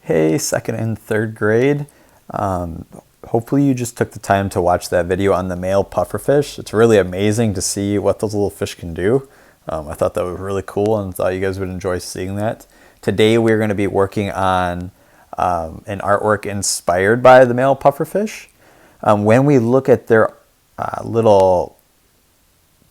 Hey, second and third grade. Hopefully you just took the time to watch that video on the male pufferfish. It's really amazing to see what those little fish can do. I thought that was really cool and thought you guys would enjoy seeing that. Today we're going to be working on an artwork inspired by the male pufferfish. When we look at their little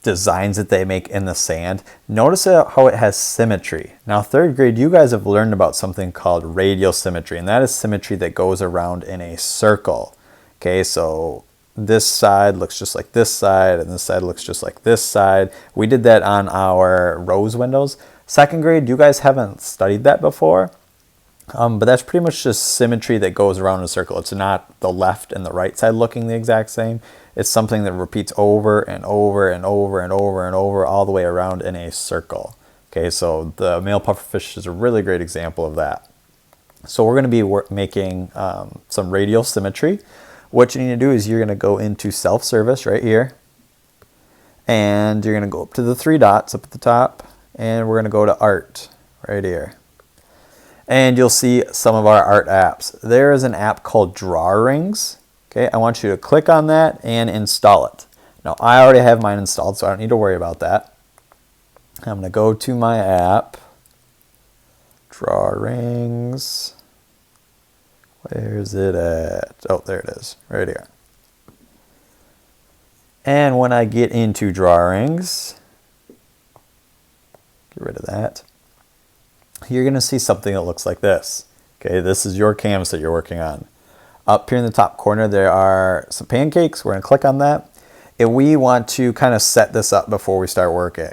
designs that they make in the sand, notice how it has symmetry. Now, third grade, you guys have learned about something called radial symmetry, and that is symmetry that goes around in a circle. Okay, so this side looks just like this side, and this side looks just like this side. We did that on our rose windows. Second grade, you guys haven't studied that before, but that's pretty much just symmetry that goes around in a circle. It's not the left and the right side looking the exact same. It's something that repeats over and over and over and over and over all the way around in a circle. Okay, so the male pufferfish is a really great example of that. So we're going to be making some radial symmetry. What you need to do is you're going to go into self-service right here, and you're going to go up to the three dots up at the top, and we're going to go to art right here. And you'll see some of our art apps. There is an app called Drawrings. Okay, I want you to click on that and install it. Now, I already have mine installed, so I don't need to worry about that. I'm going to go to my app, Drawrings. Where's it at? Oh, there it is, right here. And when I get into Drawrings, get rid of that, you're going to see something that looks like this. Okay, this is your canvas that you're working on. Up here in the top corner, there are some pancakes. We're going to click on that. And we want to kind of set this up before we start working.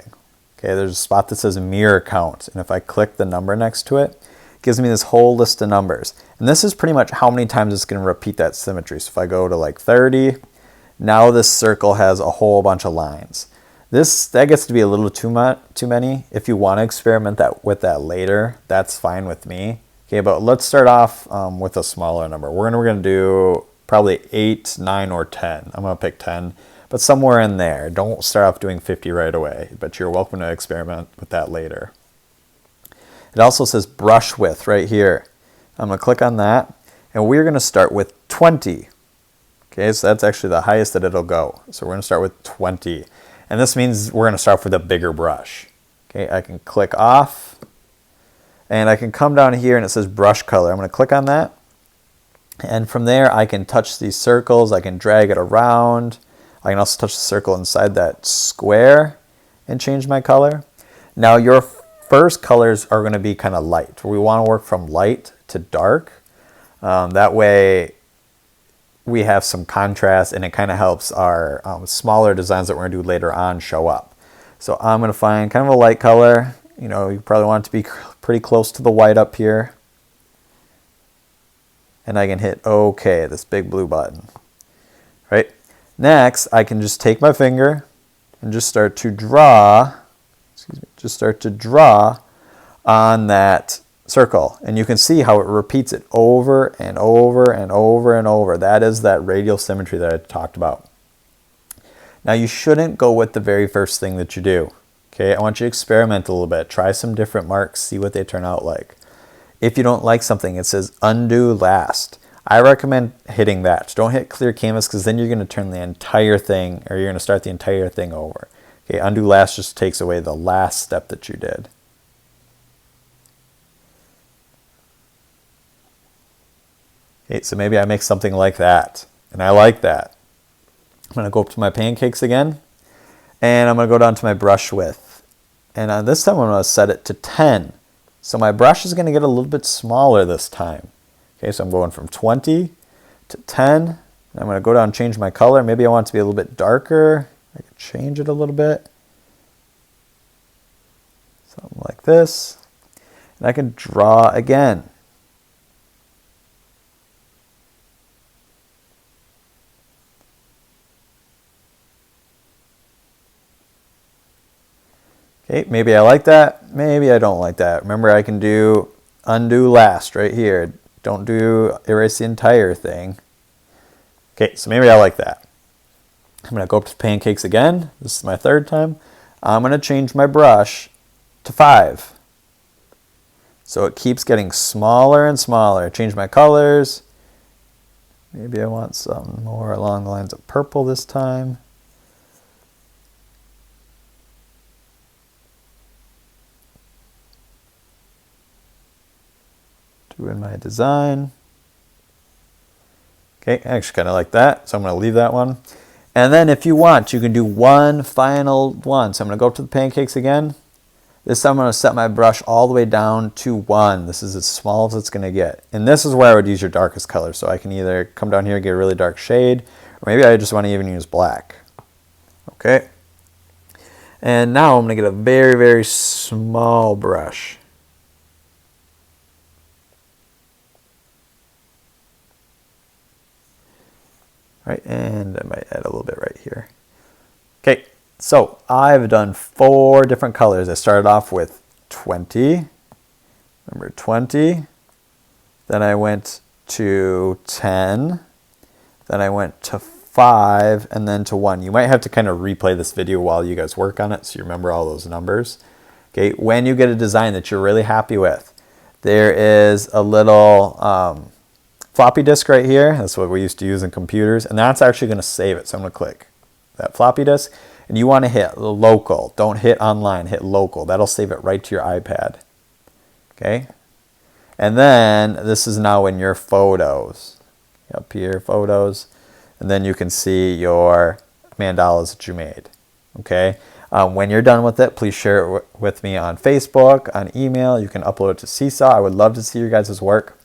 Okay, there's a spot that says mirror count. And if I click the number next to it, it gives me this whole list of numbers. And this is pretty much how many times it's going to repeat that symmetry. So if I go to like 30, now this circle has a whole bunch of lines. That gets to be a little too many. If you want to experiment with that later, that's fine with me. Okay, but let's start off with a smaller number. We're going to do probably 8, 9, or 10. I'm going to pick 10, but somewhere in there. Don't start off doing 50 right away, but you're welcome to experiment with that later. It also says brush width right here. I'm going to click on that, and we're going to start with 20. Okay, so that's actually the highest that it'll go. So we're going to start with 20. And this means we're going to start with a bigger brush. Okay, I can click off. And I can come down here and it says brush color. I'm going to click on that. And from there I can touch these circles. I can drag it around. I can also touch the circle inside that square and change my color. Now your first colors are going to be kind of light. We want to work from light to dark. That way we have some contrast and it kind of helps our smaller designs that we're going to do later on show up. So I'm going to find kind of a light color. You know, you probably want it to be pretty close to the white up here. And I can hit OK, this big blue button. Right? Next, I can just take my finger and just start to draw, on that circle. And you can see how it repeats it over and over and over and over. That is that radial symmetry that I talked about. Now, you shouldn't go with the very first thing that you do. Okay, I want you to experiment a little bit. Try some different marks, see what they turn out like. If you don't like something, it says undo last. I recommend hitting that. Don't hit clear canvas because then you're going to turn the entire thing, or you're going to start the entire thing over. Okay, undo last just takes away the last step that you did. Okay, so maybe I make something like that, and I like that. I'm going to go up to my pancakes again. And I'm going to go down to my brush width. And this time I'm going to set it to 10. So my brush is going to get a little bit smaller this time. Okay, so I'm going from 20 to 10. And I'm going to go down and change my color. Maybe I want it to be a little bit darker. I can change it a little bit. Something like this. And I can draw again. Okay, maybe I like that, maybe I don't like that. Remember, I can do undo last right here. Don't do erase the entire thing. Okay, so maybe I like that. I'm going to go up to pancakes again. This is my third time. I'm going to change my brush to 5. So it keeps getting smaller and smaller. Change my colors. Maybe I want some more along the lines of purple this time. Doing my design. Okay, I actually kind of like that, so I'm going to leave that one. And then if you want, you can do one final one. So I'm going to go up to the pancakes again. This time I'm going to set my brush all the way down to 1. This is as small as it's going to get. And this is where I would use your darkest color. So I can either come down here and get a really dark shade, or maybe I just want to even use black. Okay. And now I'm going to get a very, very small brush. Right, and I might add a little bit right here. Okay, so I've done 4 different colors. I started off with 20, remember 20, then I went to 10, then I went to 5, and then to 1. You might have to kind of replay this video while you guys work on it so you remember all those numbers. Okay, when you get a design that you're really happy with, there is a little floppy disk right here. That's what we used to use in computers, and that's actually going to save it. So I'm going to click that floppy disk, and you want to hit local. Don't hit online, hit local. That'll save it right to your iPad. Okay, and then this is now in your photos. Up here, photos, and then you can see your mandalas that you made. Okay, when you're done with it, please share it with me on Facebook, on email. You can upload it to Seesaw. I would love to see your guys' work.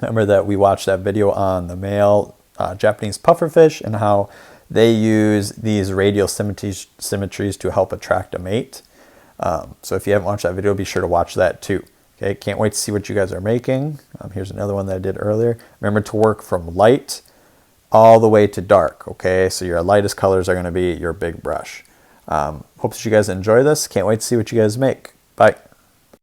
Remember that we watched that video on the male Japanese pufferfish and how they use these radial symmetries to help attract a mate. So if you haven't watched that video, be sure to watch that too. Okay, can't wait to see what you guys are making. Here's another one that I did earlier. Remember to work from light all the way to dark. Okay, so your lightest colors are going to be your big brush. Hope that you guys enjoy this. Can't wait to see what you guys make. Bye.